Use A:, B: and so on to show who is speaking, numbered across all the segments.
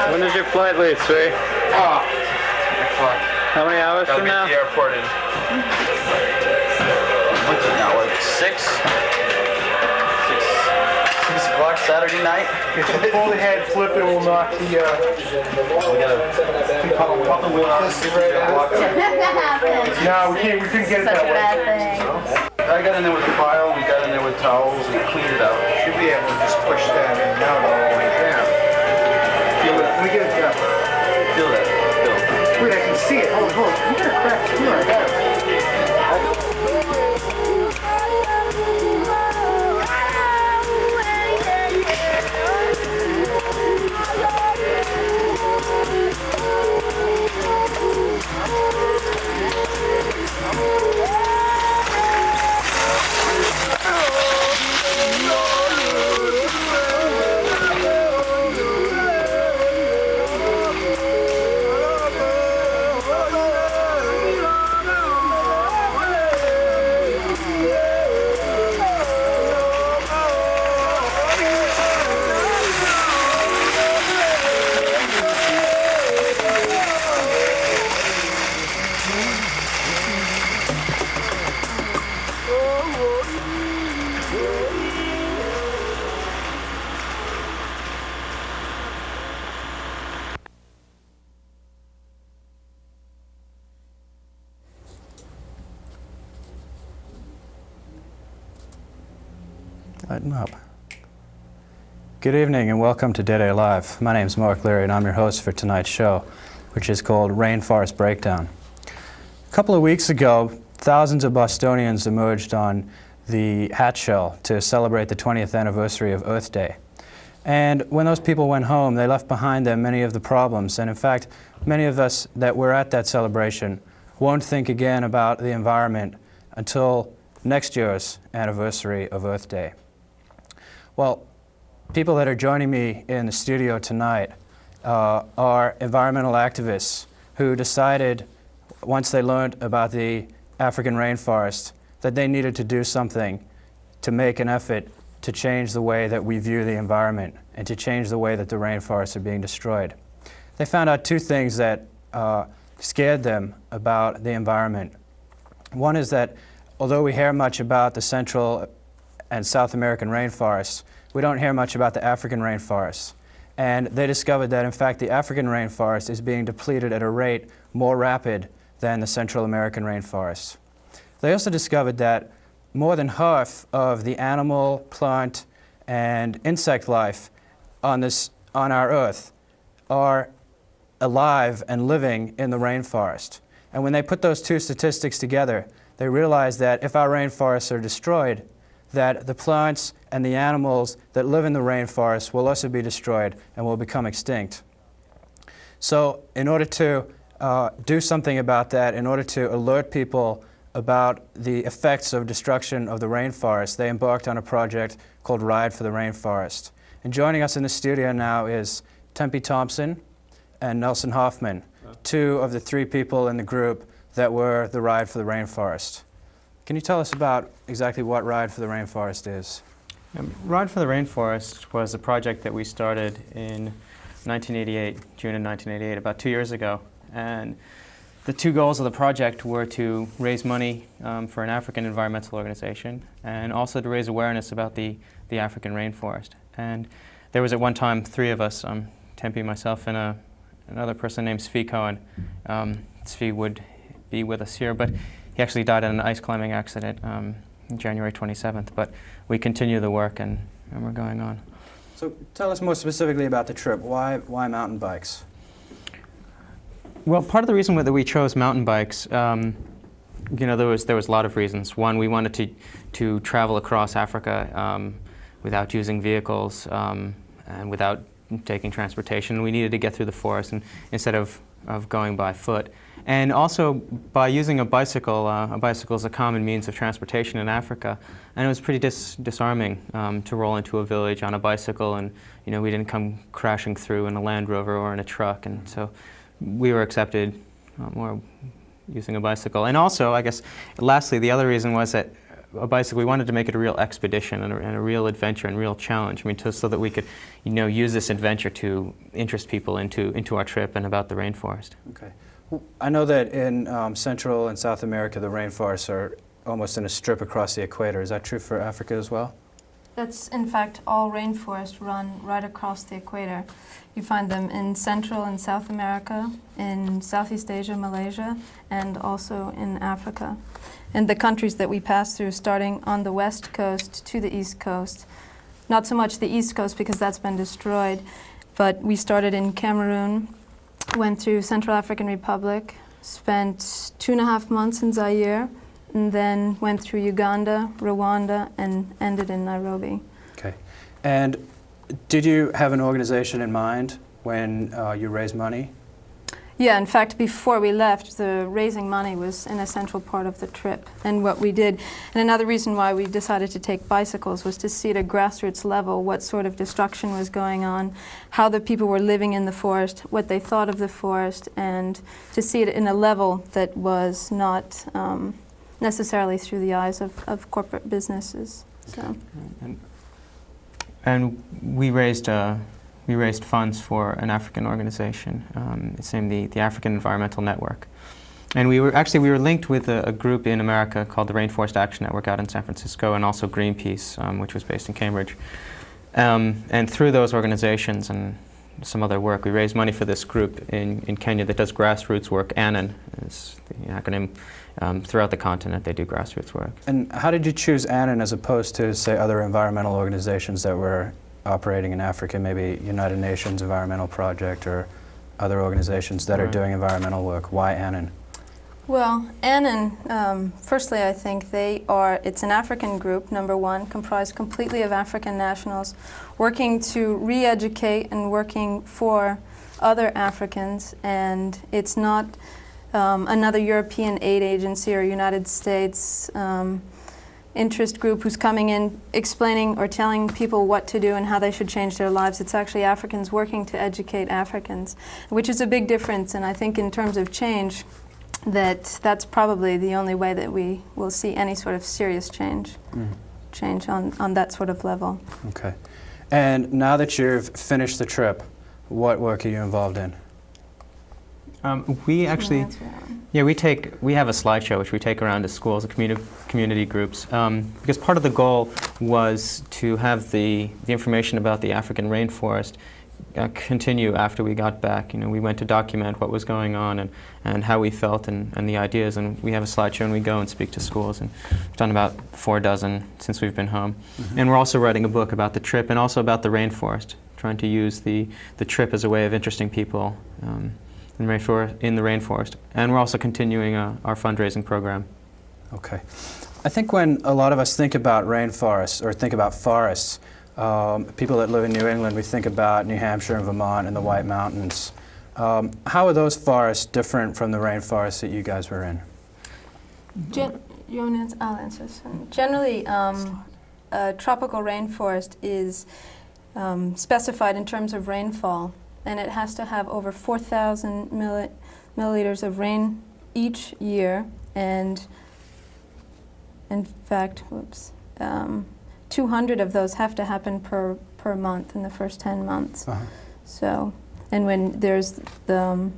A: When does your flight leave, Sri?
B: Oh, fuck.
A: How many hours
B: Gotta
A: from
B: be
A: now?
B: at the airport in... What's it now, like 6 o'clock Saturday night?
C: Okay, so pull the head, flip it, will knock the,
B: We gotta pop the wheel out and see if we can walk.
C: no, we couldn't get it
D: Such
C: that
D: a
C: way.
D: bad thing.
B: I got in there with a file, we got in there with towels, and cleaned it out.
C: Should be able to just push that in and out all the way down.
B: Feel it.
C: Let me get it down.
B: Feel that. Feel it.
C: Wait, I can see it. Hold on. You got a crack here. I got it.
A: Lighten up. Good evening and welcome to Dead Air Live. My name is Mark Leary and I'm your host for tonight's show, which is called Rainforest Breakdown. A couple of weeks ago, thousands of Bostonians emerged on the Hat Shell to celebrate the 20th anniversary of Earth Day. And when those people went home, they left behind them many of the problems. And in fact, many of us that were at that celebration won't think again about the environment until next year's anniversary of Earth Day. Well, people that are joining me in the studio tonight are environmental activists who decided, once they learned about the African rainforest, that they needed to do something to make an effort to change the way that we view the environment and to change the way that the rainforests are being destroyed. They found out two things that scared them about the environment. One is that although we hear much about the Central and South American rainforests, we don't hear much about the African rainforests. And they discovered that, in fact, the African rainforest is being depleted at a rate more rapid than the Central American rainforests. They also discovered that more than half of the animal, plant, and insect life on our Earth are alive and living in the rainforest. And when they put those two statistics together, they realized that if our rainforests are destroyed, that the plants and the animals that live in the rainforest will also be destroyed and will become extinct. So in order to do something about that, in order to alert people about the effects of destruction of the rainforest, they embarked on a project called Ride for the Rainforest. And joining us in the studio now is Tempe Thompson and Nelson Hoffman, two of the three people in the group that were the Ride for the Rainforest. Can you tell us about exactly what Ride for the Rainforest is?
E: Ride for the Rainforest was a project that we started in 1988, June of 1988, about 2 years ago. And the two goals of the project were to raise money for an African environmental organization and also to raise awareness about the African rainforest. And there was at one time three of us, Tempe, myself, and another person named Svi Cohen. Svi would be with us here, but he actually died in an ice climbing accident January 27th. But we continue the work and we're going on.
A: So tell us more specifically about the trip. Why mountain bikes?
E: Well, part of the reason that we chose mountain bikes, there was a lot of reasons. One, we wanted to travel across Africa without using vehicles and without taking transportation. We needed to get through the forest instead of going by foot. And also by using a bicycle is a common means of transportation in Africa. And it was pretty disarming to roll into a village on a bicycle, and we didn't come crashing through in a Land Rover or in a truck. And so we were accepted more using a bicycle. And also, I guess, lastly, the other reason was that bicycle. We wanted to make it a real expedition and a real adventure and real challenge. I mean, so that we could, use this adventure to interest people into our trip and about the rainforest.
A: Okay. Well, I know that in Central and South America, the rainforests are almost in a strip across the equator. Is that true for Africa as well?
D: That's, in fact, all rainforests run right across the equator. You find them in Central and South America, in Southeast Asia, Malaysia, and also in Africa. And the countries that we pass through, starting on the west coast to the east coast. Not so much the east coast because that's been destroyed, but we started in Cameroon, went through Central African Republic, spent 2.5 months in Zaire, and then went through Uganda, Rwanda, and ended in Nairobi.
A: Okay. And did you have an organization in mind when you raised money?
D: Yeah, in fact, before we left, the raising money was an essential part of the trip. And what we did, and another reason why we decided to take bicycles was to see at a grassroots level what sort of destruction was going on, how the people were living in the forest, what they thought of the forest, and to see it in a level that was not necessarily through the eyes of corporate businesses. So.
E: And we raised funds for an African organization. It's named the African Environmental Network. And we were linked with a group in America called the Rainforest Action Network out in San Francisco, and also Greenpeace, which was based in Cambridge. And through those organizations and some other work, we raised money for this group in Kenya that does grassroots work. ANAN is the acronym. Throughout the continent, they do grassroots work.
A: And how did you choose ANAN as opposed to, say, other environmental organizations that were operating in Africa, maybe United Nations Environmental Project or other organizations that are doing environmental work? Why ANAN?
D: Well, ANAN, firstly, I think it's an African group, number one, comprised completely of African nationals, working to re-educate and working for other Africans, and it's not another European aid agency or United States interest group who's coming in explaining or telling people what to do and how they should change their lives. It's actually Africans working to educate Africans, which is a big difference. And I think in terms of change, that's probably the only way that we will see any sort of serious change on that sort of level.
A: Okay. And now that you've finished the trip, what work are you involved in?
E: We actually, we have a slideshow which we take around to schools and community groups because part of the goal was to have the information about the African rainforest continue after we got back. We went to document what was going on and how we felt and the ideas, and we have a slideshow and we go and speak to schools, and we've done about 4 dozen since we've been home. And we're also writing a book about the trip and also about the rainforest, trying to use the trip as a way of interesting people in the rainforest. And we're also continuing our fundraising program.
A: Okay. I think when a lot of us think about rainforests or think about forests, people that live in New England, we think about New Hampshire and Vermont and the White Mountains. How are those forests different from the rainforests that you guys were in?
D: I'll answer. Generally, a tropical rainforest is specified in terms of rainfall, and it has to have over 4,000 milliliters of rain each year, and in fact, 200 of those have to happen per month in the first 10 months. So, and when there's the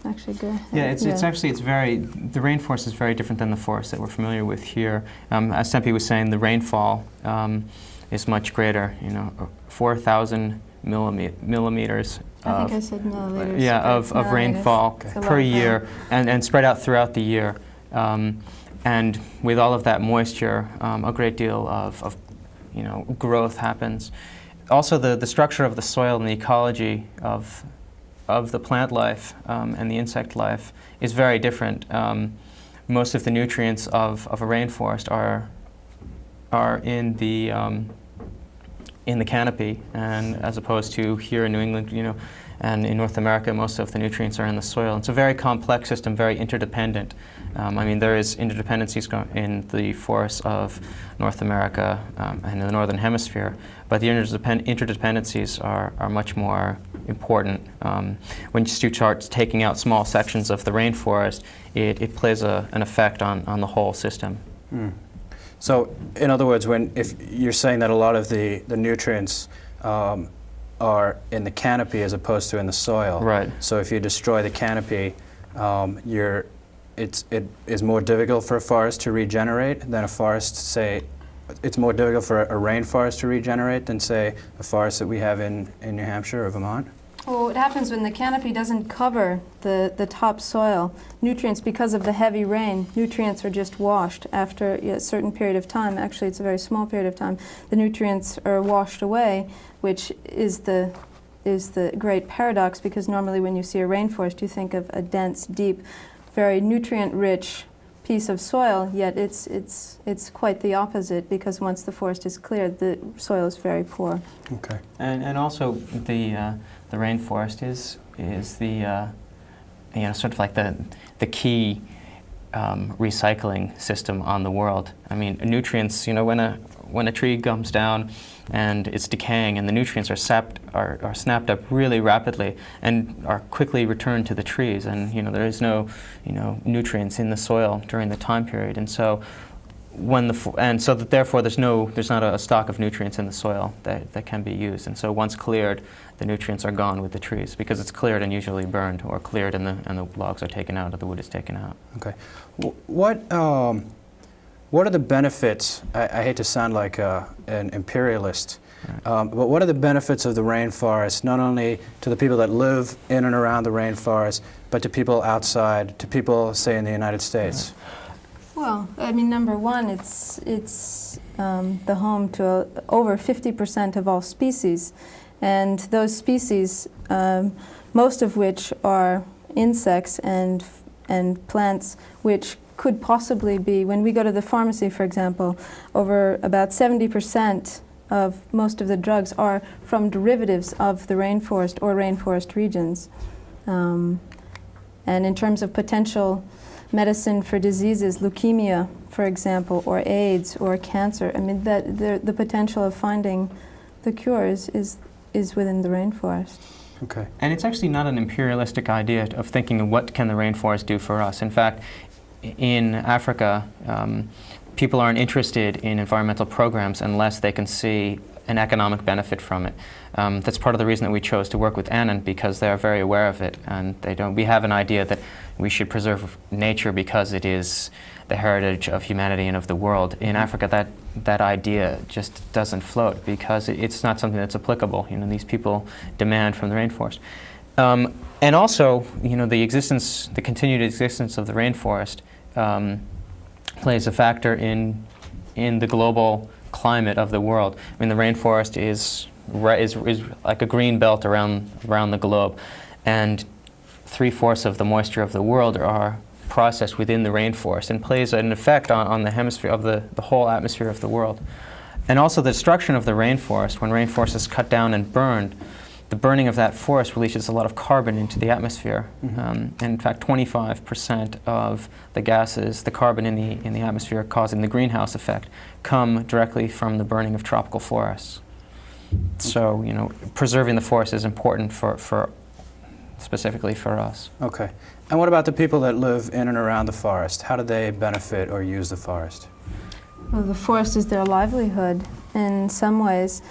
D: actually go ahead.
E: Yeah, it's the rainforest is very different than the forest that we're familiar with here. As Tempe was saying, the rainfall is much greater. 4,000 millimeters.
D: I think I said milliliters.
E: Yeah, of rainfall per year, and spread out throughout the year. And with all of that moisture, a great deal of growth happens. Also, the structure of the soil and the ecology of the plant life and the insect life is very different. Most of the nutrients of a rainforest are in the canopy, and as opposed to here in New England, and in North America, most of the nutrients are in the soil. It's a very complex system, very interdependent. There is interdependencies in the forests of North America and in the Northern Hemisphere, but the interdependencies are much more important. When you start taking out small sections of the rainforest, it plays an effect on the whole system.
A: So, in other words, if you're saying that a lot of the nutrients are in the canopy as opposed to in the soil.
E: Right.
A: So if you destroy the canopy, it is more difficult for a forest to regenerate than a forest, say, it's more difficult for a rainforest to regenerate than, say, a forest that we have in New Hampshire or Vermont?
D: Well, what happens when the canopy doesn't cover the top soil, nutrients, because of the heavy rain, nutrients are just washed after a certain period of time. Actually, it's a very small period of time. The nutrients are washed away, which is the great paradox, because normally when you see a rainforest, you think of a dense, deep, very nutrient-rich piece of soil, yet it's quite the opposite, because once the forest is cleared, the soil is very poor.
A: Okay.
E: And also the rainforest is the sort of like the key recycling system on the world. I mean, nutrients. When a tree comes down and it's decaying, and the nutrients are snapped up really rapidly and are quickly returned to the trees, and there is no nutrients in the soil during the time period, and so therefore there's not a stock of nutrients in the soil that can be used, and so once cleared, the nutrients are gone with the trees, because it's cleared and usually burned, or cleared and the logs are taken out, or the wood is taken out.
A: Okay. What are the benefits? I hate to sound like an imperialist, but what are the benefits of the rainforest, not only to the people that live in and around the rainforest, but to people outside, to people, say, in the United States?
D: Well, I mean, number one, it's the home to over 50% of all species, and those species, most of which are insects and plants, which could possibly be, when we go to the pharmacy, for example, over about 70% of most of the drugs are from derivatives of the rainforest or rainforest regions. And in terms of potential medicine for diseases, leukemia, for example, or AIDS or cancer, I mean, the potential of finding the cures is within the rainforest.
A: Okay.
E: And it's actually not an imperialistic idea of thinking of what can the rainforest do for us. In fact, in Africa, people aren't interested in environmental programs unless they can see an economic benefit from it. That's part of the reason that we chose to work with Annan, because they are very aware of it, and we have an idea that we should preserve nature because it is the heritage of humanity and of the world. In Africa, that idea just doesn't float, because it's not something that's applicable. These people demand from the rainforest. And also, the continued existence of the rainforest plays a factor in the global climate of the world. I mean, the rainforest is like a green belt around the globe, and 3/4 of the moisture of the world are processed within the rainforest, and plays an effect on the hemisphere of the whole atmosphere of the world. And also the destruction of the rainforest, when rainforest is cut down and burned, the burning of that forest releases a lot of carbon into the atmosphere. And in fact, 25% of the gases, the carbon in the atmosphere causing the greenhouse effect, come directly from the burning of tropical forests. So, preserving the forest is important for specifically for us.
A: Okay. And what about the people that live in and around the forest? How do they benefit or use the forest?
D: Well, the forest is their livelihood in some ways.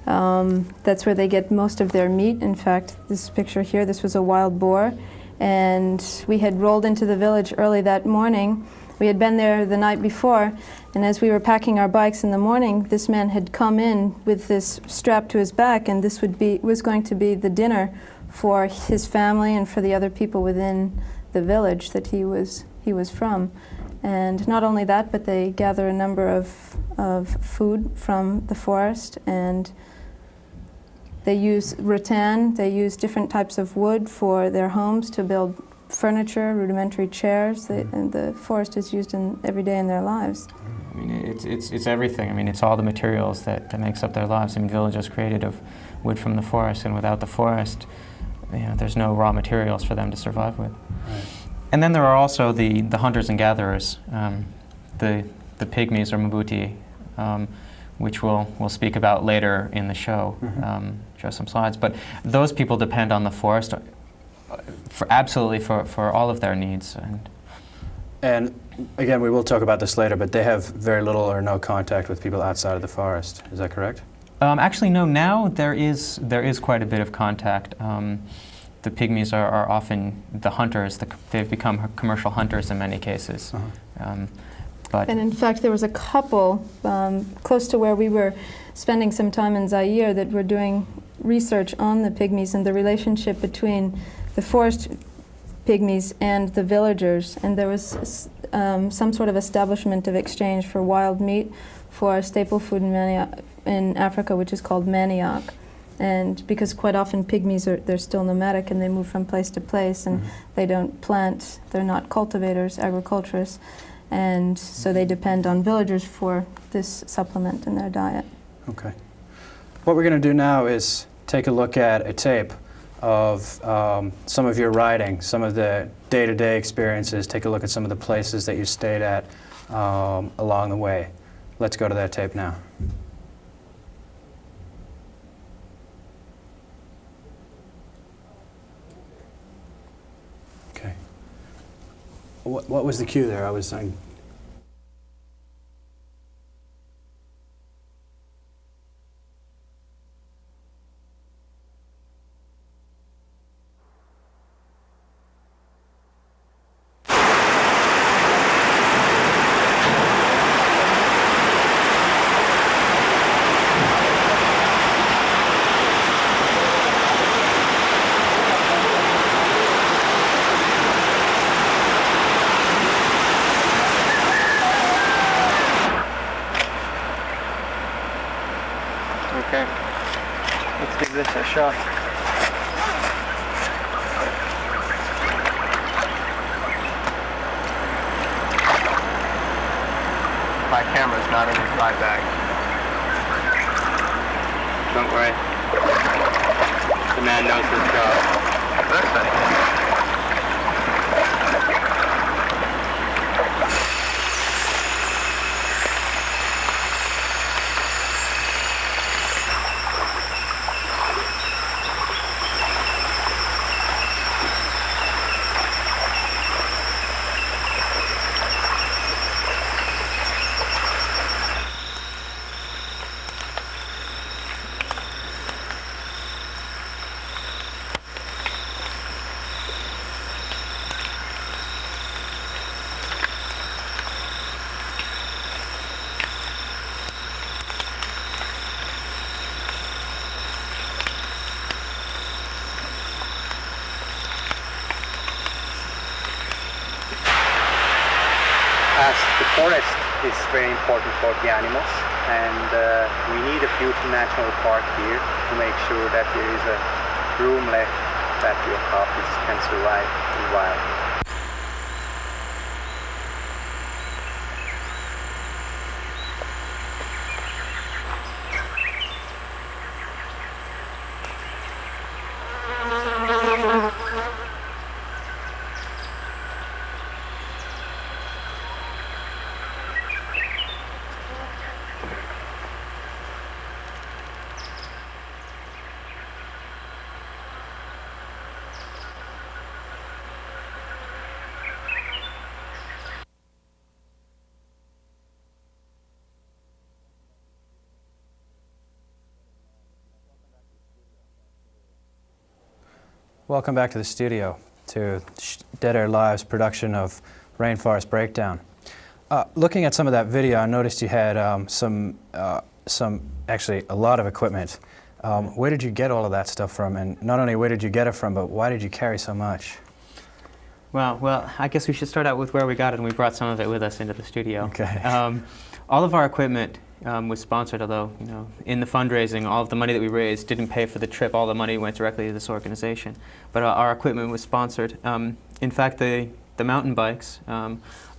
D: That's where they get most of their meat. In fact, this picture here, this was a wild boar, and we had rolled into the village early that morning. We had been there the night before, and as we were packing our bikes in the morning, this man had come in with this strapped to his back, and this was going to be the dinner for his family and for the other people within the village that he was from. And not only that, but they gather a number of food from the forest, and they use rattan, they use different types of wood for their homes to build furniture, rudimentary chairs, and the forest is used every day in their lives.
E: I mean, it's everything. I mean, it's all the materials that makes up their lives. I mean, village is created of wood from the forest, and without the forest, there's no raw materials for them to survive with.
A: Right.
E: And then there are also the hunters and gatherers, the pygmies or Mbuti, which we'll speak about later in the show, show some slides. But those people depend on the forest absolutely for all of their needs.
A: And again, we will talk about this later, but they have very little or no contact with people outside of the forest. Is that correct?
E: Actually, no. Now there is quite a bit of contact. The pygmies are often the hunters. They've become commercial hunters in many cases. But
D: And in fact, there was a couple close to where we were spending some time in Zaire that were doing research on the pygmies and the relationship between the forest pygmies and the villagers. And there was some sort of establishment of exchange for wild meat for a staple food in Africa, which is called manioc. And because quite often pygmies they're still nomadic and they move from place to place, and they don't plant, they're not cultivators, agriculturists. And so they depend on villagers for this supplement in their diet.
A: Okay. What we're going to do now is take a look at a tape of some of your riding, some of the day-to-day experiences, take a look at some of the places that you stayed at along the way. Let's go to that tape now. Okay. What was the cue there? I was saying.
E: okay, let's give this a shot.
C: My camera's not in his fly bag.
E: Don't worry. The man knows his job.
C: That's nice.
F: As the forest is very important for the animals, and we need a future national park here to make sure that there is a room left that the okapis can survive in the wild.
A: Welcome back to the studio, to Dead Air Live's production of Rainforest Breakdown. Looking at some of that video, I noticed you had actually a lot of equipment. Where did you get all of that stuff from? And not only where did you get it from, but why did you carry so much?
E: Well, I guess we should start out with where we got it, and we brought some of it with us into the studio.
A: Okay.
E: All of our equipment was sponsored, although, in the fundraising, all of the money that we raised didn't pay for the trip. All the money went directly to this organization. But our equipment was sponsored. In fact, the mountain bikes are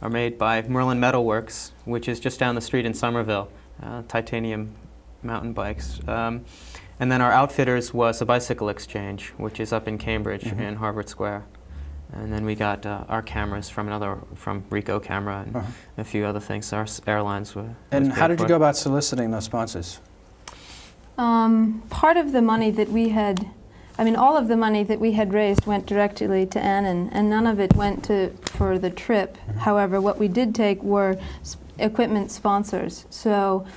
E: made by Merlin Metal Works, which is just down the street in Somerville, titanium mountain bikes. And then our outfitters was a bicycle exchange, which is up in Cambridge in Harvard Square. And then we got our cameras from Ricoh Camera and a few other things. Our airlines were.
A: And how did you go about soliciting those sponsors?
D: Part of the money that we had I mean, all of the money that we had raised went directly to Annan, and none of it went for the trip. However, what we did take were equipment sponsors. So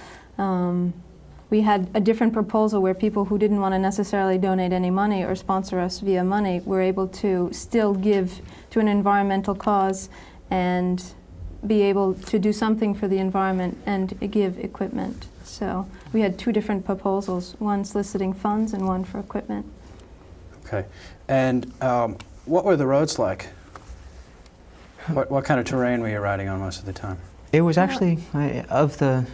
D: we had a different proposal where people who didn't want to necessarily donate any money or sponsor us via money were able to still give to an environmental cause and be able to do something for the environment and give equipment. So we had two different proposals, one soliciting funds and one for equipment.
A: Okay. And what were the roads like? What kind of terrain were you riding on most of the time?
E: It was actually, of the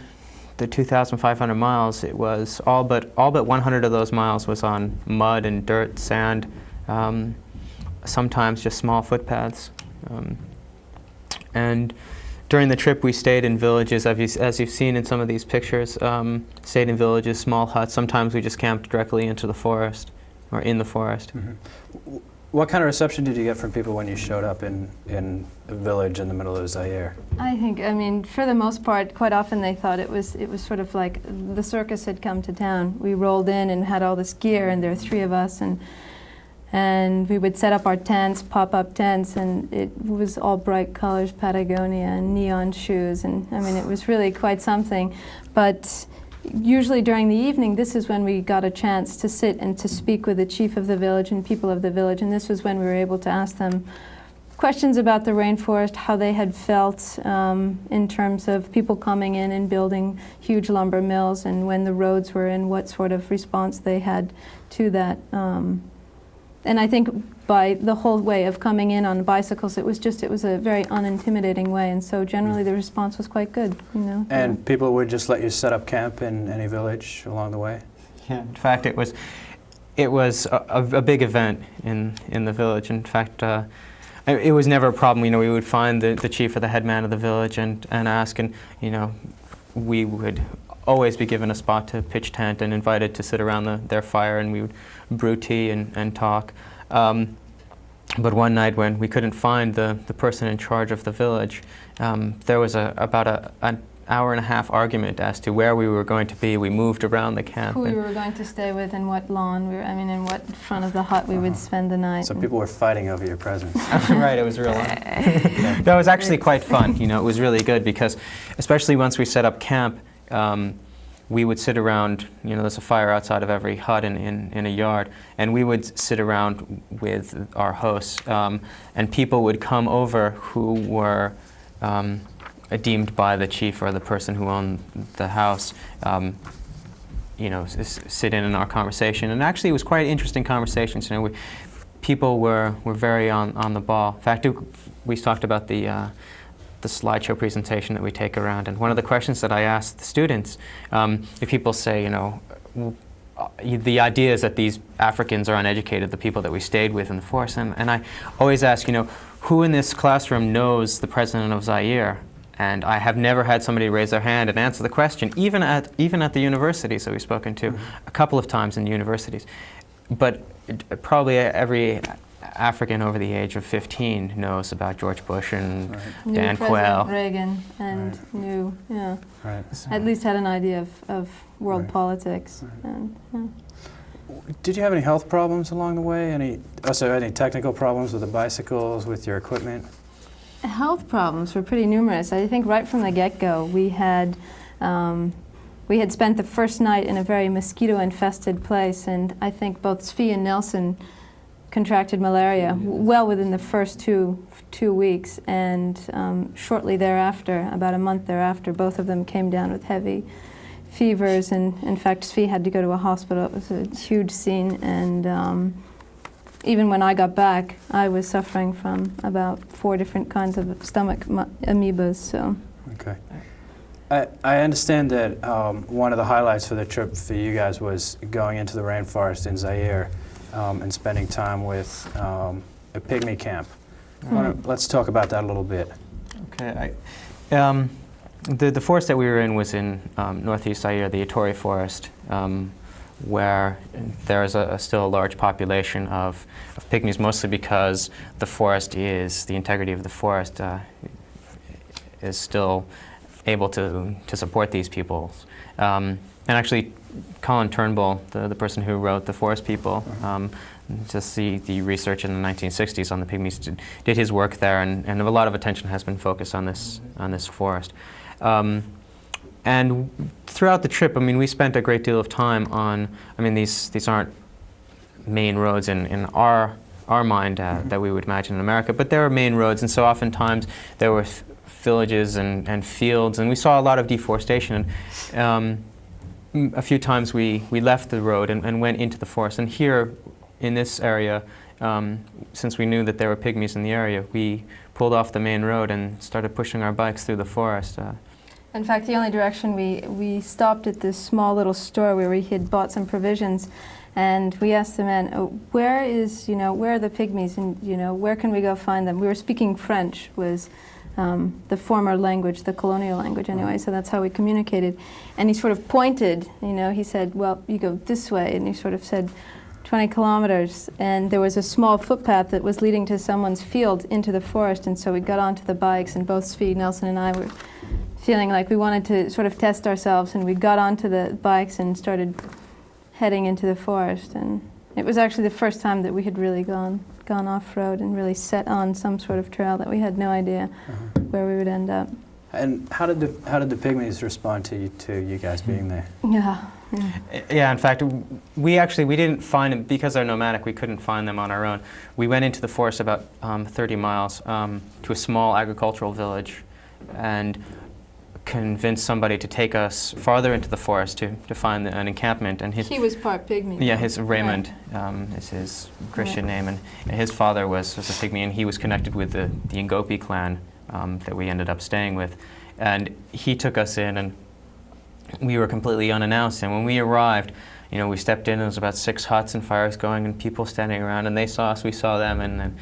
E: 2,500 miles, it was all but 100 of those miles was on mud and dirt, sand, sometimes just small footpaths. And during the trip, we stayed in villages, as you've seen in some of these pictures, stayed in villages, small huts. Sometimes we just camped directly into the forest, or in the forest.
A: Mm-hmm. What kind of reception did you get from people when you showed up in a village in the middle of Zaire?
D: I mean, for the most part, quite often they thought it was sort of like the circus had come to town. We rolled in and had all this gear, and there were three of us, and we would set up our tents, pop-up tents, and it was all bright colors, Patagonia, and neon shoes, and I mean, it was really quite something. But usually during the evening, this is when we got a chance to sit and to speak with the chief of the village and people of the village, and this was when we were able to ask them questions about the rainforest, how they had felt in terms of people coming in and building huge lumber mills, and when the roads were in, what sort of response they had to that. And I think by the whole way of coming in on bicycles, it was a very unintimidating way, and so generally the response was quite good, you know.
A: And people would just let you set up camp in any village along the way?
E: Yeah, in fact, it was a big event in the village. In fact, it was never a problem. You know, we would find the chief or the head man of the village and ask, and you know, we would always be given a spot to pitch tent and invited to sit around their fire, and we would brew tea and talk. But one night when we couldn't find the person in charge of the village, there was about an hour and a half argument as to where we were going to be. We moved around the camp.
D: Who we were going to stay with and what lawn, in what front of the hut we would spend the night.
A: So people were fighting over your presence.
E: Right, it was real. That was actually quite fun. You know, it was really good because, especially once we set up camp, we would sit around, you know, there's a fire outside of every hut in a yard, and we would sit around with our hosts, and people would come over who were deemed by the chief or the person who owned the house, you know, sit in our conversation. And actually it was quite interesting conversations. You know, people were very on the ball. In fact, we talked about the slideshow presentation that we take around, and one of the questions that I asked the students, if people say, you know, the idea is that these Africans are uneducated, the people that we stayed with in the forest, and I always ask, you know, who in this classroom knows the president of Zaire? And I have never had somebody raise their hand and answer the question, even at the universities that we've spoken to, a couple of times in universities. But probably every African over the age of 15 knows about George Bush and Dan Quayle.
D: Reagan and knew, yeah, at least had an idea of world politics. And, yeah.
A: Did you have any health problems along the way? Any technical problems with the bicycles, with your equipment?
D: Health problems were pretty numerous. I think right from the get-go we had spent the first night in a very mosquito-infested place, and I think both Svi and Nelson contracted malaria well within the first two weeks, and shortly thereafter, about a month thereafter, both of them came down with heavy fevers, and in fact Svi had to go to a hospital. It was a huge scene, and even when I got back, I was suffering from about 4 different kinds of stomach amoebas. So. Okay.
A: I understand that one of the highlights for the trip for you guys was going into the rainforest in Zaire and spending time with a pygmy camp. Let's talk about that a little bit.
E: Okay. The forest that we were in was in northeast Zaire, the Ituri forest, where there is still a large population of pygmies, mostly because the integrity of the forest is still able to support these peoples. actually, Colin Turnbull, the person who wrote The Forest People, just the research in the 1960s on the pygmies, did his work there, and a lot of attention has been focused on this forest. And throughout the trip, I mean, we spent a great deal of time on, I mean, these aren't main roads in our mind that we would imagine in America, but there are main roads, and so oftentimes there were villages and fields, and we saw a lot of deforestation. And a few times we left the road and went into the forest, and here in this area, since we knew that there were pygmies in the area, we pulled off the main road and started pushing our bikes through the forest.
D: In fact, the only direction we stopped at this small little store where we had bought some provisions, and we asked the man, where are the pygmies, and where can we go find them? We were speaking French, was the former language, the colonial language anyway, so that's how we communicated. And he sort of pointed, he said, well, you go this way, and he sort of said 20 kilometers, and there was a small footpath that was leading to someone's field into the forest, and so we got onto the bikes, and both Svi, Nelson, and I were feeling like we wanted to sort of test ourselves, and we got onto the bikes and started heading into the forest. And it was actually the first time that we had really gone off-road and really set on some sort of trail that we had no idea where we would end up.
A: And how did the pygmies respond to you guys being there?
D: Yeah.
E: Yeah, in fact, we didn't find them, because they're nomadic, we couldn't find them on our own. We went into the forest about 30 miles to a small agricultural village and convinced somebody to take us farther into the forest to find an encampment. And
D: he was part pygmy.
E: Yeah, his Raymond is his Christian name, and his father was a pygmy, and he was connected with the Ngopi clan that we ended up staying with. And he took us in, and we were completely unannounced. And when we arrived, we stepped in, and there was about 6 huts and fires going and people standing around, and they saw us, we saw them, and then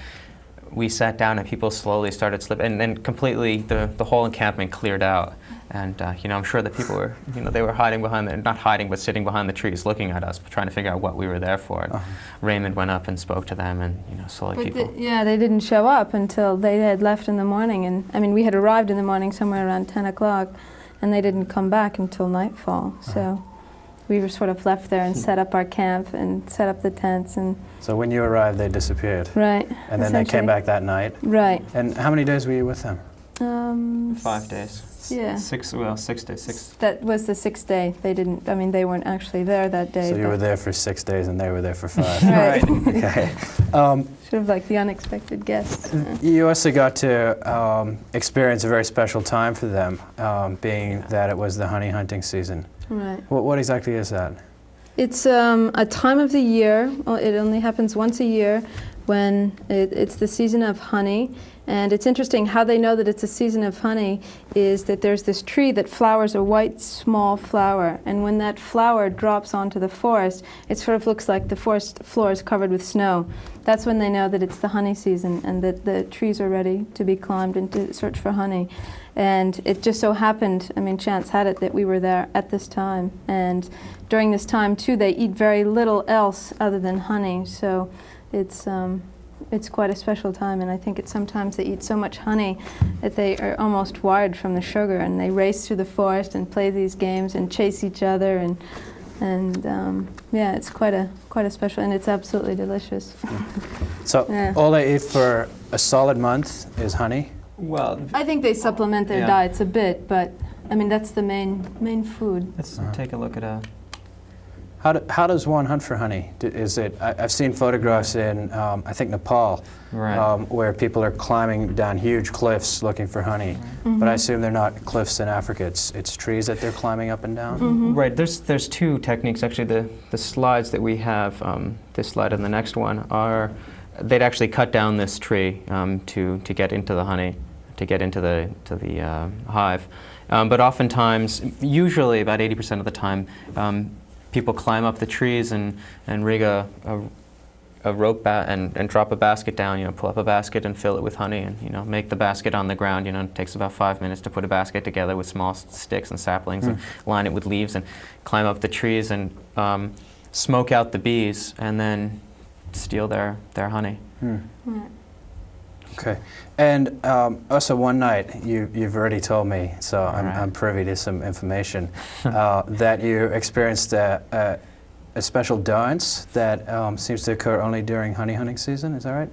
E: we sat down and people slowly started slipping, and then completely the whole encampment cleared out. And I'm sure that people were, they were hiding behind, not hiding, but sitting behind the trees looking at us, trying to figure out what we were there for. And Raymond went up and spoke to them, and slowly people.
D: They didn't show up until they had left in the morning. And I mean, we had arrived in the morning somewhere around 10 o'clock, and they didn't come back until nightfall. So we were sort of left there and set up our camp and set up the tents. And
A: So when you arrived, they disappeared.
D: right.
A: And then they came back that night.
D: Right.
A: And how many days were you with them?
E: 5 days.
D: Yeah.
E: 6 days.
D: That was the 6th day. They weren't actually there that day.
A: So you were there for 6 days and they were there for 5.
D: Right.
A: Okay.
D: Sort of like the unexpected guests.
A: You also got to experience a very special time for them, being that it was the honey hunting season.
D: Right.
A: What exactly is that?
D: It's a time of the year. It only happens once a year, when it's the season of honey. And it's interesting how they know that it's a season of honey is that there's this tree that flowers a white small flower, and when that flower drops onto the forest, it sort of looks like the forest floor is covered with snow. That's when they know that it's the honey season and that the trees are ready to be climbed and to search for honey. And it just so happened, chance had it that we were there at this time. And during this time too, they eat very little else other than honey. So it's quite a special time, and I think sometimes they eat so much honey that they are almost wired from the sugar, and they race through the forest and play these games and chase each other, and it's quite a special, and it's absolutely delicious.
A: So
D: Yeah.
A: all they eat for a solid month is honey?
E: Well,
D: I think they supplement their
E: Yeah.
D: diets a bit, but that's the main food.
E: let's take a look at
A: How does one hunt for honey? I've seen photographs in, I think, Nepal,
E: Right.
A: where people are climbing down huge cliffs looking for honey. But I assume they're not cliffs in Africa. It's trees that they're climbing up and down?
E: Right, there's 2 techniques actually. The slides that we have, this slide and the next one, they'd actually cut down this tree to get into the honey, to get into the hive. But oftentimes, usually about 80% of the time, people climb up the trees and rig a rope and drop a basket down, pull up a basket and fill it with honey, and make the basket on the ground. It takes about 5 minutes to put a basket together with small sticks and saplings and line it with leaves and climb up the trees and smoke out the bees and then steal their honey.
A: Okay. And also one night, you've already told me, so I'm privy to some information, that you experienced a special dance that seems to occur only during honey hunting season. Is that right?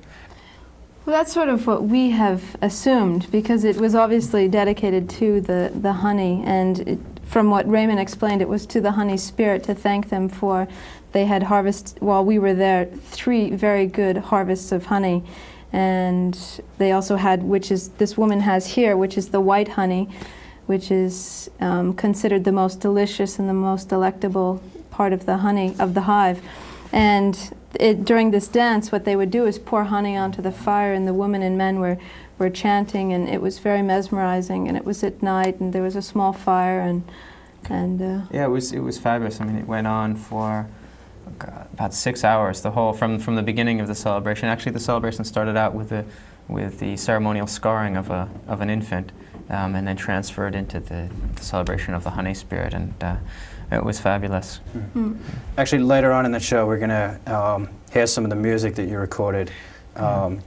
D: Well, that's sort of what we have assumed, because it was obviously dedicated to the honey, and from what Raymond explained, it was to the honey spirit to thank them for, they had harvested, while we were there, 3 very good harvests of honey. And they also had, which is, this woman has here, which is the white honey, which is considered the most delicious and the most delectable part of the honey, of the hive. And during this dance, what they would do is pour honey onto the fire, and the women and men were chanting, and it was very mesmerizing, and it was at night, and there was a small fire, and
E: yeah, it was fabulous. I mean, it went on for about 6 hours, the whole, from the beginning of the celebration. Actually, the celebration started out with the ceremonial scarring of an infant, and then transferred into the celebration of the honey spirit, and it was fabulous.
A: Mm. Actually, later on in the show, we're going to hear some of the music that you recorded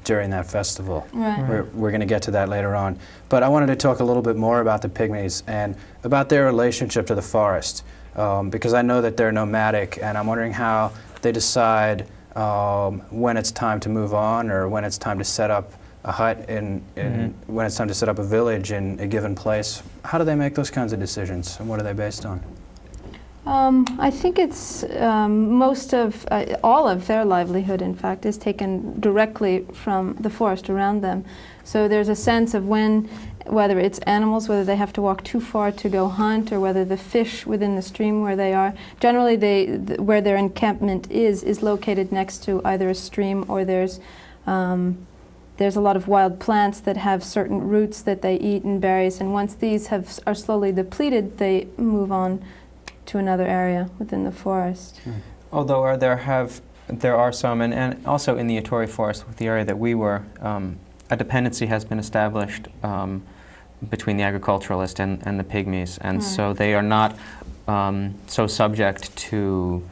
A: during that festival.
D: Right.
A: We're going to get to that later on. But I wanted to talk a little bit more about the pygmies and about their relationship to the forest, because I know that they're nomadic, and I'm wondering how they decide when it's time to move on, or when it's time to set up a hut when it's time to set up a village in a given place. How do they make those kinds of decisions, and what are they based on?
D: I think it's all of their livelihood, in fact, is taken directly from the forest around them. So there's a sense of whether it's animals, whether they have to walk too far to go hunt, or whether the fish within the stream where they are. Generally, where their encampment is located next to either a stream, or there's a lot of wild plants that have certain roots that they eat, and berries. And once these are slowly depleted, they move on to another area within the forest.
E: Although there are some, and also in the Ituri forest, the area that we were, a dependency has been established between the agriculturalist and the pygmies, and so they are not so subject to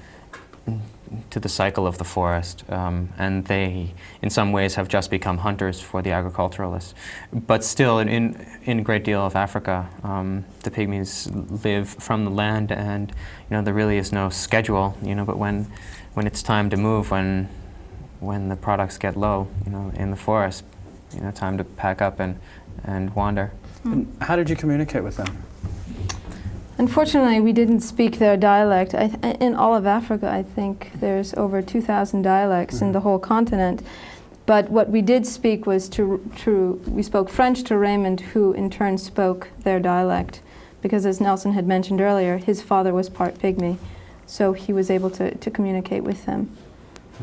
E: the cycle of the forest, and they, in some ways, have just become hunters for the agriculturalists. But still, in a great deal of Africa, the pygmies live from the land, and there really is no schedule. But when it's time to move, when the products get low, in the forest, time to pack up and wander.
A: And how did you communicate with them?
D: Unfortunately, we didn't speak their dialect. In all of Africa, I think there's over 2,000 dialects in the whole continent. But what we did speak was we spoke French to Raymond, who in turn spoke their dialect. Because as Nelson had mentioned earlier, his father was part pygmy. So he was able to communicate with them.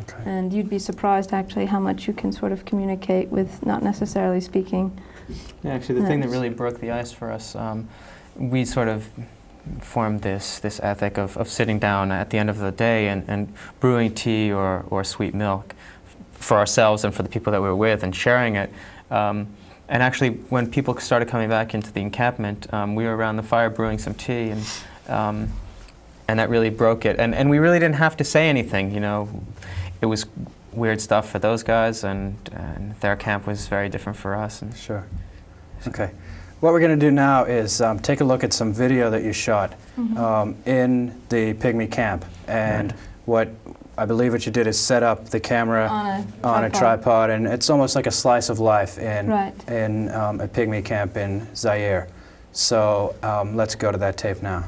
A: Okay.
D: And you'd be surprised, actually, how much you can sort of communicate with not necessarily speaking.
E: Yeah, actually, the thing that really broke the ice for us, we sort of formed this ethic of sitting down at the end of the day and brewing tea or sweet milk for ourselves and for the people that we were with, and sharing it. And actually, when people started coming back into the encampment, we were around the fire brewing some tea, and that really broke it. And we really didn't have to say anything. It was weird stuff for those guys, and their camp was very different for us. And
A: Sure. Okay. What we're going to do now is take a look at some video that you shot in the pygmy camp, and what I believe what you did is set up the camera on a tripod, and it's almost like a slice of life in a pygmy camp in Zaire. So let's go to that tape now.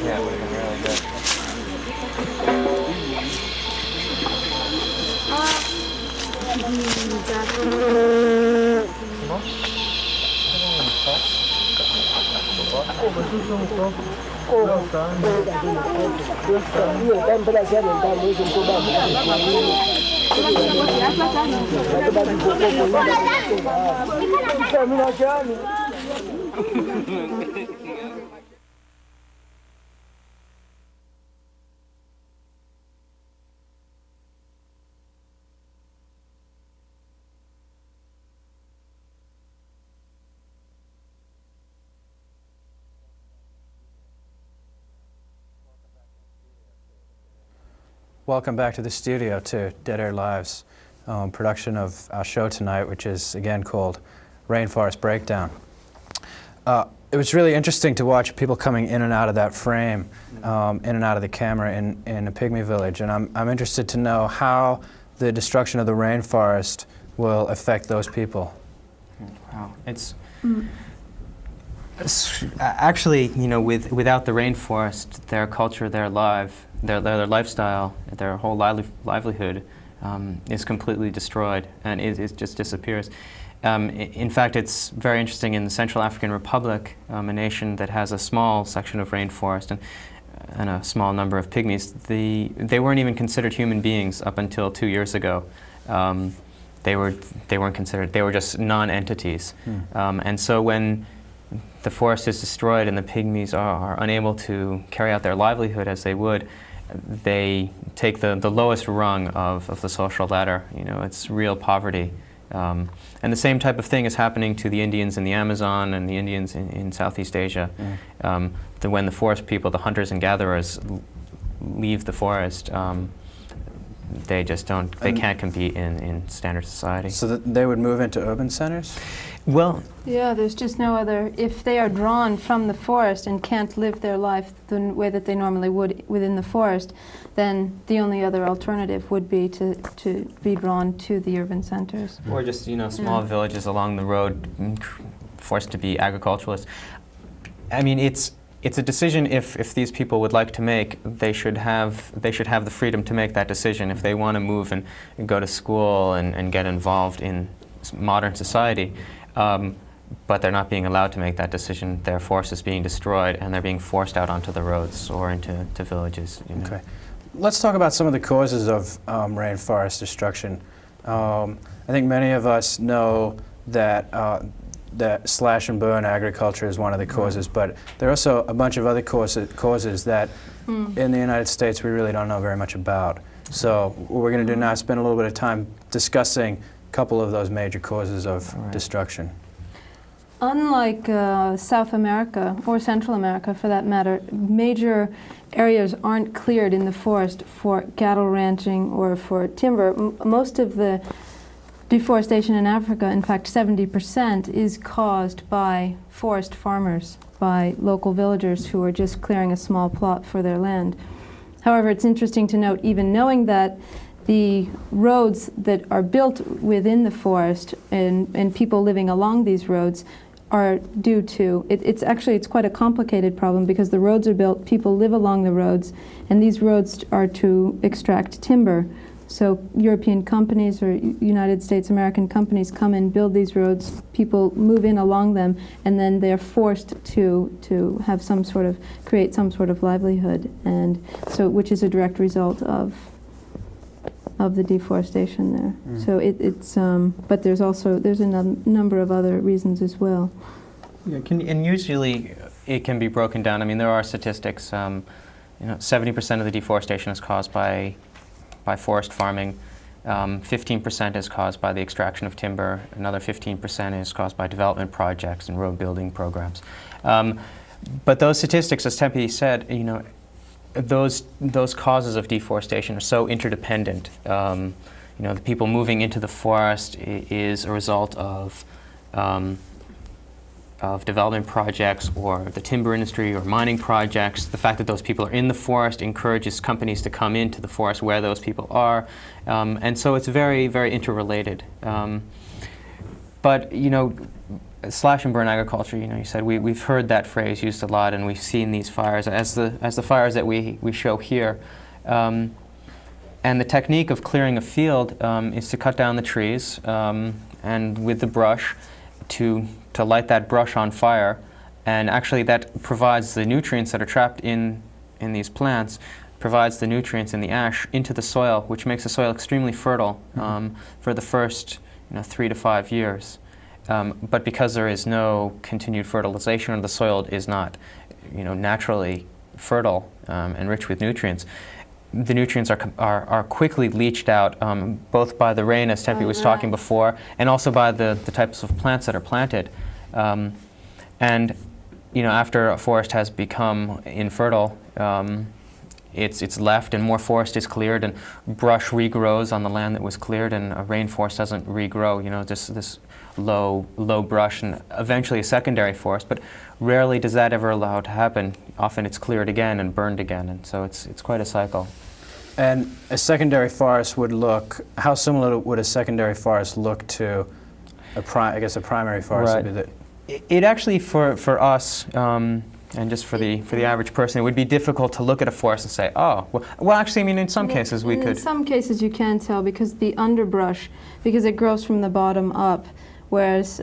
E: Yeah, it would have been really good.
A: Welcome back to the studio to Dead Air Live's production of our show tonight, which is again called Rainforest Breakdown. It was really interesting to watch people coming in and out of that frame, in and out of the camera in a pygmy village, and I'm interested to know how the destruction of the rainforest will affect those people.
E: Wow, it's actually, you know, without the rainforest, their culture, their lifestyle, their whole livelihood is completely destroyed, and it just disappears. In fact, it's very interesting in the Central African Republic, a nation that has a small section of rainforest and a small number of pygmies. They weren't even considered human beings up until 2 years ago. They weren't considered. They were just non-entities. And so when the forest is destroyed and the pygmies are unable to carry out their livelihood as they would, they take the lowest rung of the social ladder. You know, it's real poverty. And the same type of thing is happening to the Indians in the Amazon and the Indians in Southeast Asia. When the forest people, the hunters and gatherers, leave the forest, they just don't, they can't compete in standard society.
A: So that they would move into urban centers?
E: Well,
D: Yeah, there's just no other, if they are drawn from the forest and can't live their life the way that they normally would within the forest, then the only other alternative would be to be drawn to the urban centers.
E: or just, you know, small villages along the road, forced to be agriculturalists. I mean, it's a decision if these people would like to make. They should have the freedom to make that decision. If they want to move and go to school and get involved in modern society, but they're not being allowed to make that decision. Their forest is being destroyed, and they're being forced out onto the roads or into villages. You know.
A: Okay. Let's talk about some of the causes of rainforest destruction. I think many of us know that that slash and burn agriculture is one of the causes, but there are also a bunch of other causes that in the United States we really don't know very much about. So what we're going to do now is spend a little bit of time discussing a couple of those major causes of destruction.
D: Unlike South America, or Central America for that matter, major areas aren't cleared in the forest for cattle ranching or for timber. Most of the deforestation in Africa, in fact 70%, is caused by forest farmers, by local villagers who are just clearing a small plot for their land. However, it's interesting to note, even knowing that, the roads that are built within the forest and people living along these roads are due to, it's quite a complicated problem, because the roads are built, people live along the roads, and these roads are to extract timber. So European companies or United States American companies come and build these roads, people move in along them, and then they're forced to have some sort of, create some sort of livelihood, and so, which is a direct result of the deforestation there. So but there's a number of other reasons as well.
E: Yeah, and usually it can be broken down. I mean, there are statistics. 70% of the deforestation is caused by by forest farming. 15% is caused by the extraction of timber. Another 15% is caused by development projects and road building programs. But those statistics, as Tempe said, you know, those causes of deforestation are so interdependent. You know, the people moving into the forest is a result of development projects or the timber industry or mining projects. The fact that those people are in the forest encourages companies to come into the forest where those people are. And so it's very, very interrelated. But, you know, slash and burn agriculture, you know, you said we've heard that phrase used a lot, and we've seen these fires as the fires that we show here. And the technique of clearing a field is to cut down the trees and with the brush to light that brush on fire, and actually that provides the nutrients that are trapped in these plants, provides the nutrients in the ash into the soil, which makes the soil extremely fertile for the first 3 to 5 years. But because there is no continued fertilization, or the soil is not naturally fertile and rich with nutrients, the nutrients are quickly leached out, both by the rain, as Tempe was talking before, and also by the types of plants that are planted. And after a forest has become infertile, it's left, and more forest is cleared, and brush regrows on the land that was cleared, and a rainforest doesn't regrow. This low brush, and eventually a secondary forest. But rarely does that ever allow to happen. Often it's cleared again and burned again, and so it's quite a cycle.
A: And a secondary forest would look, how similar would a secondary forest look to a primary forest?
E: Right.
A: Would be
E: It actually, for us, and just for the average person, it would be difficult to look at a forest and say, oh, well actually, I mean, in some cases we could.
D: In some cases you can tell, because the underbrush, because it grows from the bottom up, whereas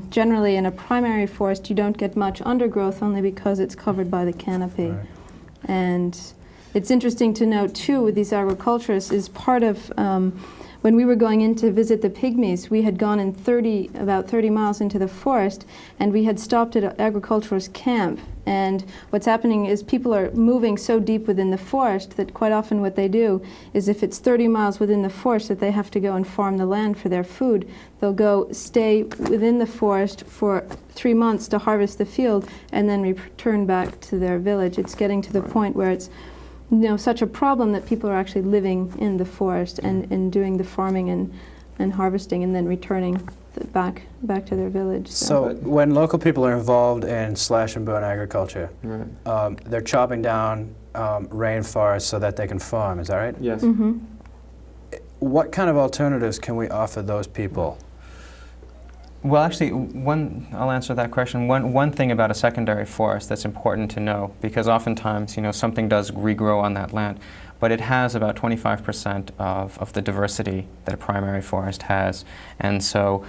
D: generally in a primary forest you don't get much undergrowth, only because it's covered by the canopy.
A: Right.
D: And it's interesting to note too, with these agriculturists, is part of when we were going in to visit the pygmies, we had gone in about 30 miles into the forest, and we had stopped at an agriculturist camp. And what's happening is people are moving so deep within the forest that quite often what they do is, if it's 30 miles within the forest that they have to go and farm the land for their food, they'll go stay within the forest for 3 months to harvest the field and then return back to their village. It's getting to the point where it's such a problem that people are actually living in the forest and doing the farming and harvesting and then returning back to their village.
A: So when local people are involved in slash and burn agriculture,
B: Right.
A: they're chopping down rainforests so that they can farm, is that right?
B: Yes.
D: Mm-hmm.
A: What kind of alternatives can we offer those people?
E: Well, actually, I'll answer that question. One thing about a secondary forest that's important to know, because oftentimes, something does regrow on that land, but it has about 25% of the diversity that a primary forest has, and so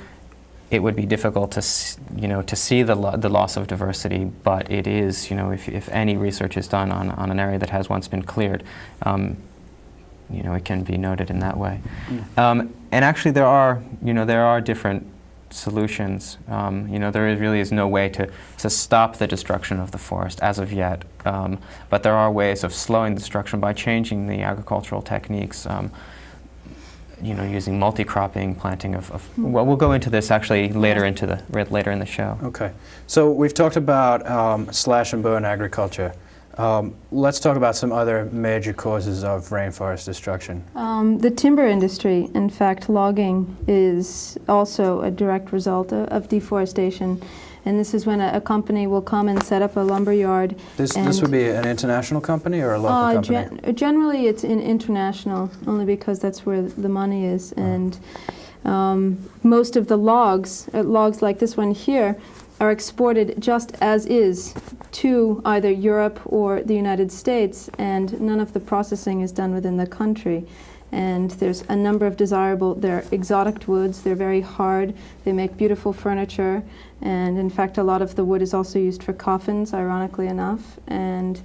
E: it would be difficult to see the loss of diversity. But it is, if any research is done on an area that has once been cleared, it can be noted in that way. And actually, there are different solutions. There really is no way to stop the destruction of the forest as of yet, but there are ways of slowing destruction by changing the agricultural techniques, using multi-cropping, planting of well, we'll go into this actually later in the show.
A: Okay, so we've talked about slash and burn agriculture. Let's talk about some other major causes of rainforest destruction.
D: The timber industry, in fact, logging is also a direct result of deforestation. And this is when a company will come and set up a lumber yard.
A: This would be an international company or a local company?
D: Generally it's international, only because that's where the money is. And most of the logs like this one here, are exported just as is to either Europe or the United States, and none of the processing is done within the country. And there's a number of they're exotic woods, they're very hard, they make beautiful furniture, and in fact a lot of the wood is also used for coffins, ironically enough, and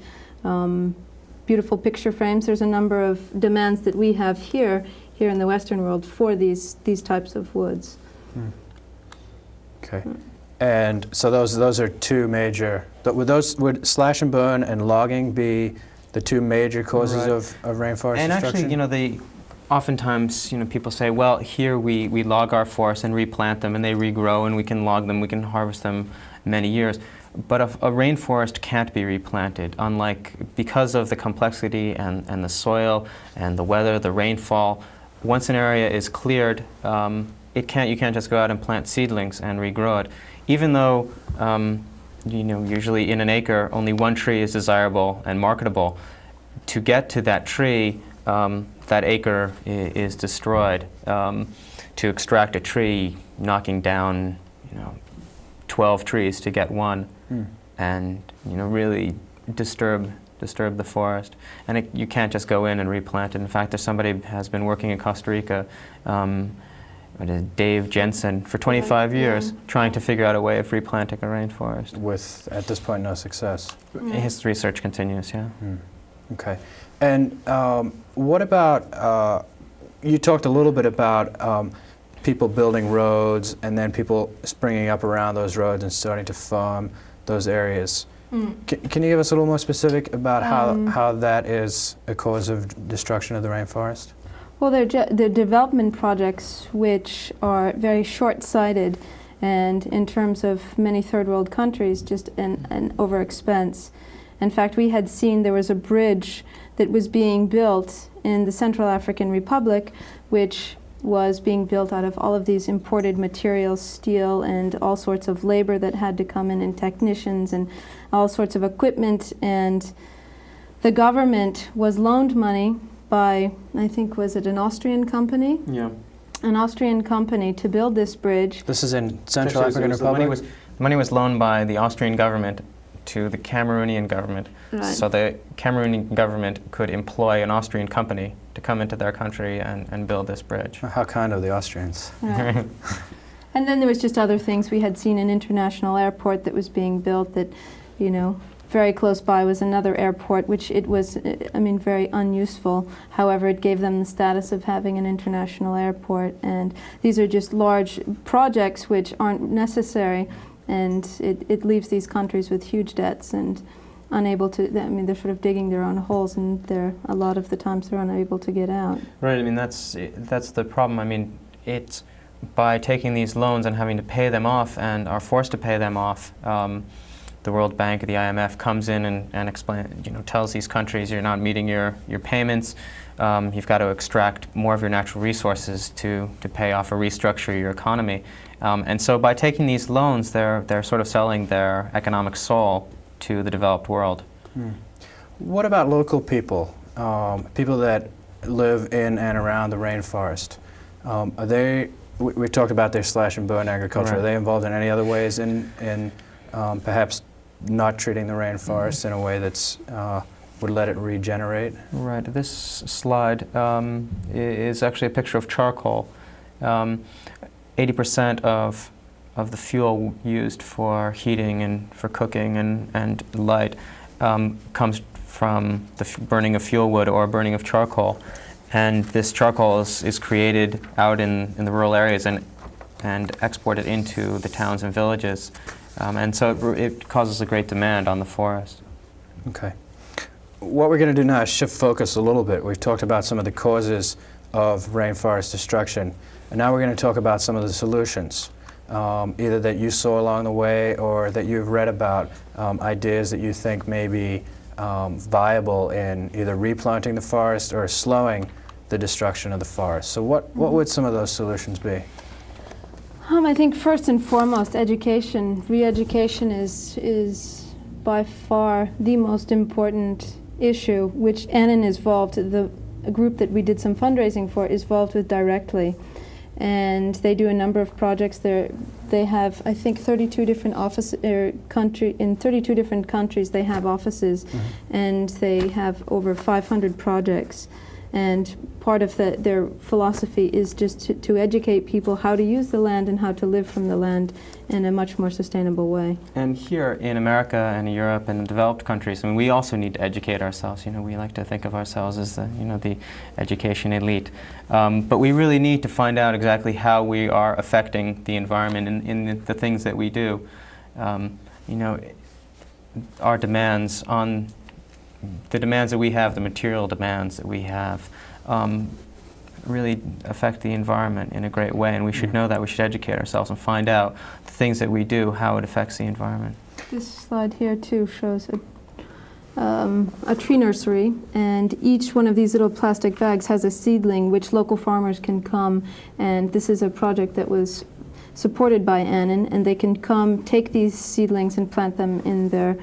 D: beautiful picture frames. There's a number of demands that we have here in the Western world for these types of woods.
A: Okay. And so those are two major. Would slash and burn and logging be the two major causes of rainforest
E: and
A: destruction?
E: actually, oftentimes, people say, well, here we log our forests and replant them, and they regrow, and we can log them, we can harvest them many years. But a rainforest can't be replanted, because of the complexity and the soil and the weather, the rainfall. Once an area is cleared, you can't just go out and plant seedlings and regrow it. Even though, usually in an acre, only one tree is desirable and marketable. To get to that tree, that acre is destroyed. To extract a tree, knocking down, 12 trees to get one, and really disturb the forest. And you can't just go in and replant it. In fact, there's somebody has been working in Costa Rica, Dave Jensen, for 25 years, trying to figure out a way of replanting a rainforest.
A: With, at this point, no success.
E: His research continues, yeah.
A: Okay. And what about, you talked a little bit about people building roads and then people springing up around those roads and starting to farm those areas. Can you give us a little more specific about how that is a cause of destruction of the rainforest?
D: Well, they're development projects which are very short-sighted, and in terms of many third world countries, just an over-expense. In fact, we had seen there was a bridge that was being built in the Central African Republic, which was being built out of all of these imported materials, steel and all sorts of labor that had to come in, and technicians and all sorts of equipment. And the government was loaned money by, I think, was it an Austrian company?
E: Yeah.
D: An Austrian company to build this bridge.
A: This is in Central African Republic?
E: The money was loaned by the Austrian government to the Cameroonian government.
D: Right.
E: So the Cameroonian government could employ an Austrian company to come into their country and build this bridge.
A: How kind of the Austrians.
D: Right. And then there was just other things. We had seen an international airport that was being built that, very close by was another airport, which it was, very unuseful. However, it gave them the status of having an international airport. And these are just large projects which aren't necessary, and it leaves these countries with huge debts and unable to, they're sort of digging their own holes, and a lot of the times they're unable to get out.
E: Right, that's the problem. It's by taking these loans and having to pay them off, and are forced to pay them off, the World Bank, the IMF comes in and tells these countries, you're not meeting your payments, you've got to extract more of your natural resources to pay off or restructure your economy. And so by taking these loans, they're sort of selling their economic soul to the developed world.
A: What about local people, people that live in and around the rainforest? Are they, we talked about their slash and burn agriculture, Are they involved in any other ways in perhaps not treating the rainforest in a way that's would let it regenerate? Right.
E: This slide is actually a picture of charcoal. 80% of the fuel used for heating and for cooking and light comes from the burning of fuel wood or burning of charcoal. And this charcoal is created out in the rural areas and exported into the towns and villages. And so it causes a great demand on the forest.
A: Okay. What we're going to do now is shift focus a little bit. We've talked about some of the causes of rainforest destruction, and now we're going to talk about some of the solutions, either that you saw along the way or that you've read about, ideas that you think may be viable in either replanting the forest or slowing the destruction of the forest. So what would some of those solutions be?
D: I think first and foremost, education. Re-education is by far the most important issue, which Annan is involved, the group that we did some fundraising for, is involved with directly. And they do a number of projects there. They have, I think, 32 different in 32 different countries they have offices, and they have over 500 projects. And part of their philosophy is just to educate people how to use the land and how to live from the land in a much more sustainable way.
E: And here in America and in Europe and in developed countries, we also need to educate ourselves. We like to think of ourselves as the education elite. But we really need to find out exactly how we are affecting the environment in the things that we do. Our demands on the demands that we have, the material demands that we have, really affect the environment in a great way, and we should know that. We should educate ourselves and find out the things that we do, how it affects the environment.
D: This slide here too shows a tree nursery, and each one of these little plastic bags has a seedling which local farmers can come, and this is a project that was supported by Annan, and they can come take these seedlings and plant them in their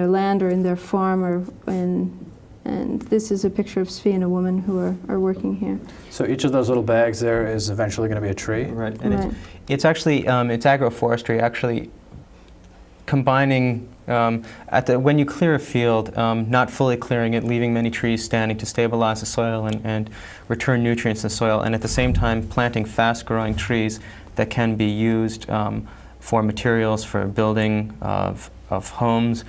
D: land or in their farm, and this is a picture of Svi and a woman who are working here.
A: So each of those little bags there is eventually going to be a tree?
E: Right, and
D: Right.
E: it's actually, it's agroforestry, actually combining, when you clear a field, not fully clearing it, leaving many trees standing to stabilize the soil and return nutrients to the soil, and at the same time planting fast-growing trees that can be used for materials for building of homes,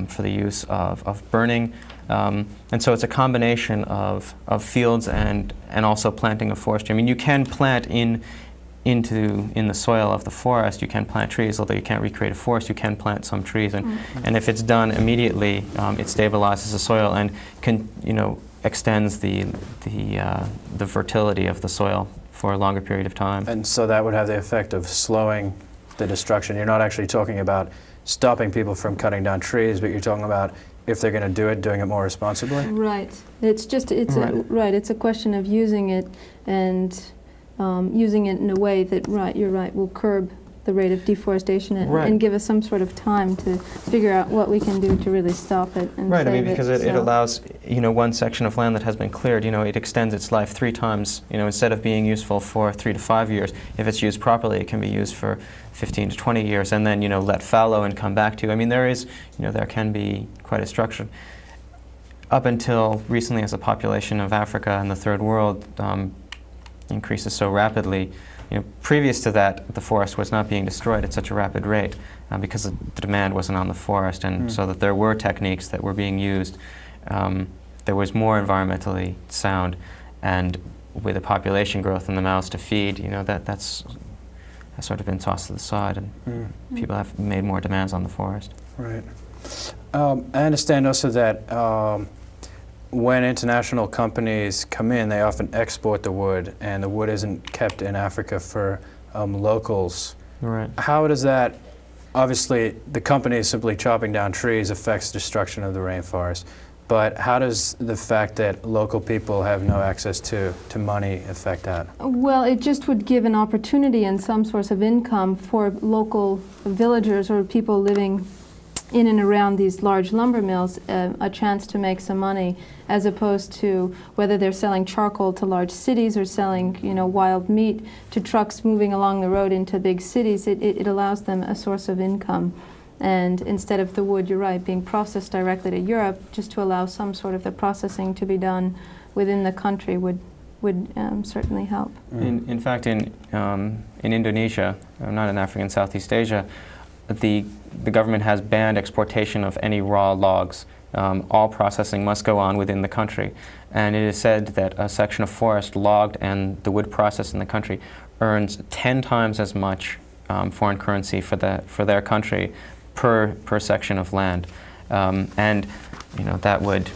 E: for the use of burning. And so it's a combination of fields and also planting of forestry. I mean, you can plant in the soil of the forest, you can plant trees, although you can't recreate a forest, you can plant some trees. And if it's done immediately, it stabilizes the soil and extends the fertility of the soil for a longer period of time.
A: And so that would have the effect of slowing the destruction. You're not actually talking about stopping people from cutting down trees, but you're talking about, if they're going to do it, doing it more responsibly?
D: Right. It's a question of using it and using it in a way that, you're right, will curb the rate of deforestation and give us some sort of time to figure out what we can do to really stop it and
E: Right, I
D: save
E: mean, because it allows, one section of land that has been cleared, it extends its life 3 times, instead of being useful for 3 to 5 years. If it's used properly, it can be used for 15 to 20 years, and then, let fallow and come back to. I mean, there can be quite a structure. Up until recently, as the population of Africa and the Third World increases so rapidly, previous to that, the forest was not being destroyed at such a rapid rate because the demand wasn't on the forest, and so that there were techniques that were being used. There was more environmentally sound, and with the population growth and the mouths to feed, that's sort of been tossed to the side, and people have made more demands on the forest.
A: Right. I understand also that when international companies come in, they often export the wood, and the wood isn't kept in Africa for locals.
E: Right.
A: How does that, obviously the company simply chopping down trees affects destruction of the rainforest, but how does the fact that local people have no access to money affect that?
D: Well, it just would give an opportunity and some source of income for local villagers or people living in and around these large lumber mills, a chance to make some money, as opposed to whether they're selling charcoal to large cities or selling, wild meat to trucks moving along the road into big cities. It allows them a source of income. And instead of the wood, you're right, being processed directly to Europe, just to allow some sort of the processing to be done within the country would certainly help.
E: In fact, in Indonesia, not in Africa, in Southeast Asia, the government has banned exportation of any raw logs. All processing must go on within the country. And it is said that a section of forest logged and the wood processed in the country earns 10 times as much foreign currency for their country per section of land. And that would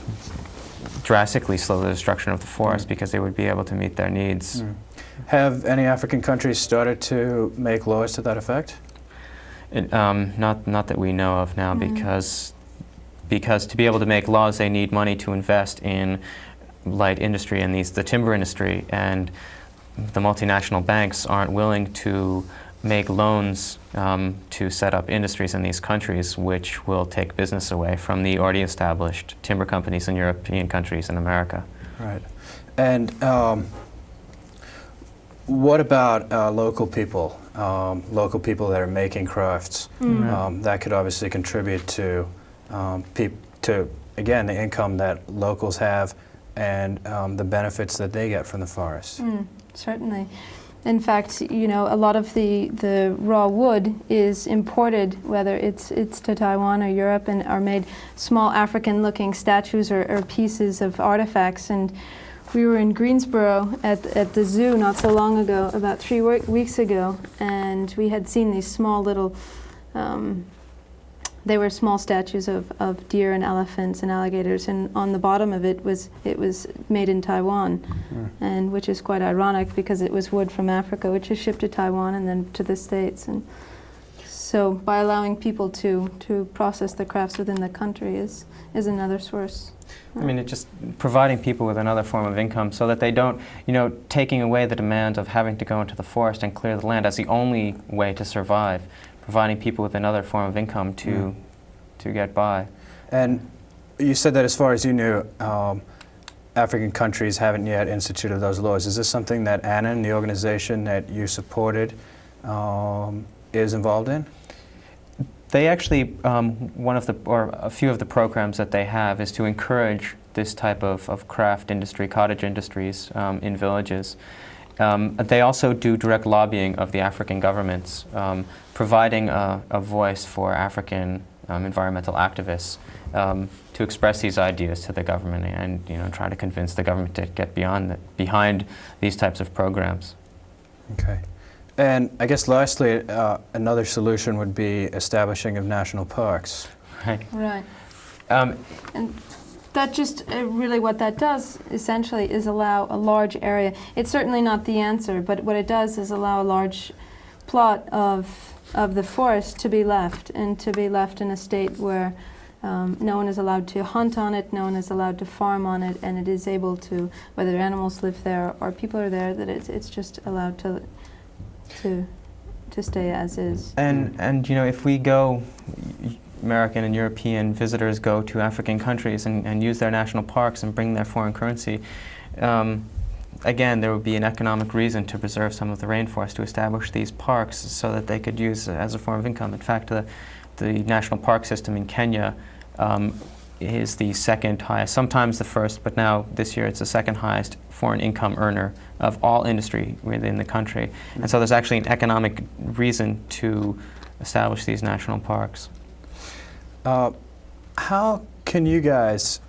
E: drastically slow the destruction of the forest because they would be able to meet their needs.
A: Have any African countries started to make laws to that effect?
E: Not that we know of now, because to be able to make laws, they need money to invest in light industry and the timber industry, and the multinational banks aren't willing to make loans to set up industries in these countries, which will take business away from the already established timber companies in European countries and America.
A: Right. And what about local people? Local people that are making crafts, that could obviously contribute to again, the income that locals have and the benefits that they get from the forest.
D: Certainly. In fact, a lot of the raw wood is imported, whether it's to Taiwan or Europe, and are made small African-looking statues or pieces of artifacts. And we were in Greensboro at the zoo not so long ago, about 3 weeks ago, and we had seen these small little they were small statues of deer and elephants and alligators, and on the bottom of it was made in Taiwan, and which is quite ironic because it was wood from Africa, which is shipped to Taiwan and then to the States. And so by allowing people to process the crafts within the country is another source.
E: I mean, it's just providing people with another form of income so that they don't, taking away the demand of having to go into the forest and clear the land as the only way to survive, providing people with another form of income to get by.
A: And you said that as far as you knew, African countries haven't yet instituted those laws. Is this something that ANAN, the organization that you supported, is involved in?
E: They actually, a few of the programs that they have is to encourage this type of craft industry, cottage industries in villages. They also do direct lobbying of the African governments, providing a voice for African environmental activists to express these ideas to the government and try to convince the government to get behind these types of programs.
A: Okay. And I guess lastly, another solution would be establishing of national parks.
E: Right.
D: Right. And that just really what that does essentially is allow a large area. It's certainly not the answer, but what it does is allow a large plot of the forest to be left, and to be left in a state where no one is allowed to hunt on it, no one is allowed to farm on it, and it is able to, whether animals live there or people are there, that it's just allowed to stay as is.
E: And if we go, American and European visitors go to African countries and use their national parks and bring their foreign currency, again, there would be an economic reason to preserve some of the rainforest, to establish these parks so that they could use as a form of income. In fact, the national park system in Kenya is the second highest, sometimes the first, but now this year it's the second highest foreign income earner of all industry within the country. And so there's actually an economic reason to establish these national parks.
A: How can you guys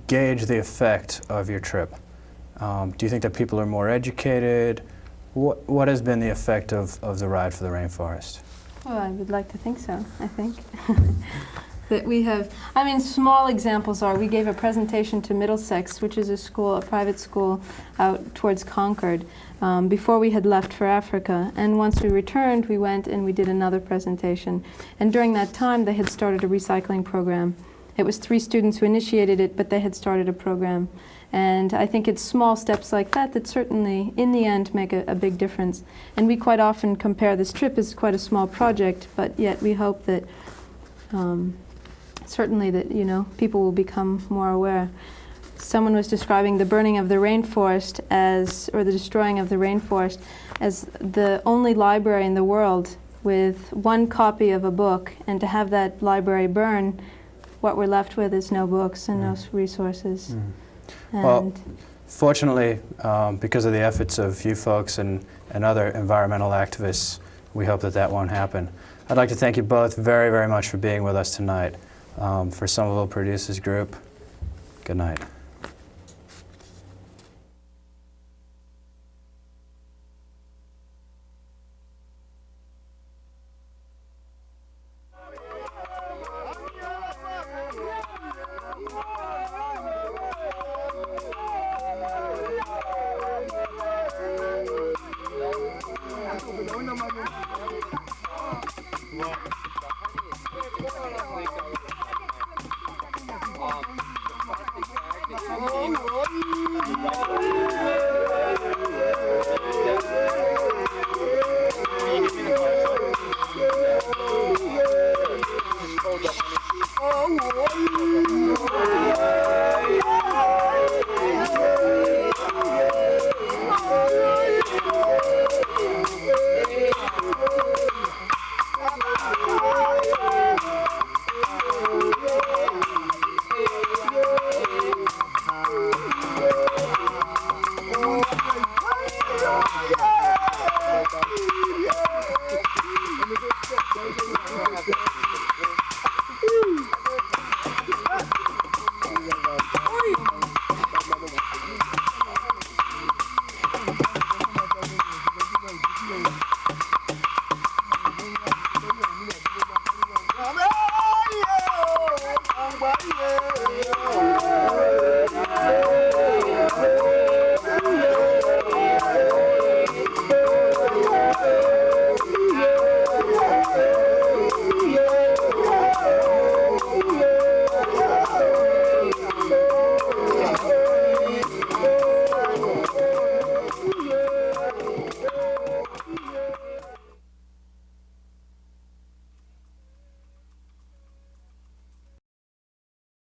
A: gauge the effect of your trip? Do you think that people are more educated? What has been the effect of the ride for the rainforest?
D: Well, I would like to think so, I think. That we have, small examples are, we gave a presentation to Middlesex, which is a private school out towards Concord, before we had left for Africa. And once we returned, we went and we did another presentation. And during that time, they had started a recycling program. It was 3 students who initiated it, but they had started a program. And I think it's small steps like that that certainly, in the end, make a big difference. And we quite often compare this trip as quite a small project, but yet we hope that certainly that, people will become more aware. Someone was describing the burning of the rainforest or the destroying of the rainforest as the only library in the world with 1 copy of a book, and to have that library burn, what we're left with is no books and no resources. And
A: well, fortunately, because of the efforts of you folks and other environmental activists, we hope that won't happen. I'd like to thank you both very, very much for being with us tonight. For Somerville Producers Group, good night.
G: Una